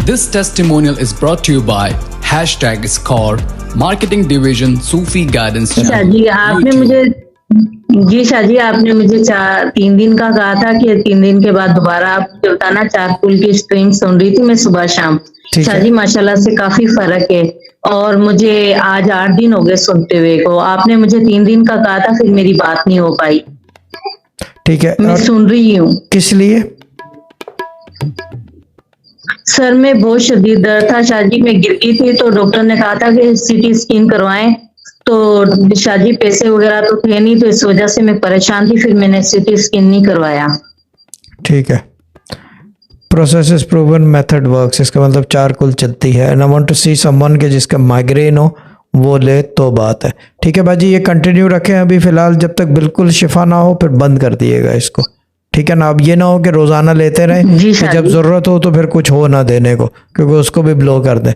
This testimonial is brought to you by #Score Marketing Division Sufi Guidance Shah Channel. जी आपने मुझे शाह जी आपने मुझे 3 दिन का कहा था कि 3 दिन के बाद दोबारा आप मुझे बताना। चारकुल की स्ट्रीम सुन रही थी मैं सुबह शाम। ठीक शाह है। जी माशाल्लाह से काफी फर्क है और मुझे आज 8 दिन हो गए सुनते हुए को। आपने मुझे 3 दिन का कहा था, फिर मेरी बात नहीं हो पाई। ठीक है, मैं और सुन रही हूँ। किस लिए? सर में बहुत शदीद दर्द था शाह जी। मैं गिर गई थी तो डॉक्टर ने कहा था कि सीटी स्कैन करवाएं, तो शाह जी पैसे वगैरह तो थे नहीं, तो इस वजह से मैं परेशान थी, फिर मैंने सीटी स्कैन नहीं करवाया। ठीक है। Process is proven method works, इसका मतलब चारकुल चलती है। And I want to see someone के जिसका माइग्रेन हो वो ले तो बात है। ठीक है बाजी, ये कंटिन्यू रखें अभी फिलहाल, जब तक बिल्कुल शिफा ना हो फिर बंद कर दिएगा इसको। ठीक है ना, अब ये ना हो कि रोजाना लेते रहें जी कि शाह जब जी। जरूरत हो तो फिर कुछ हो ना देने को, क्योंकि उसको भी ब्लो कर दे।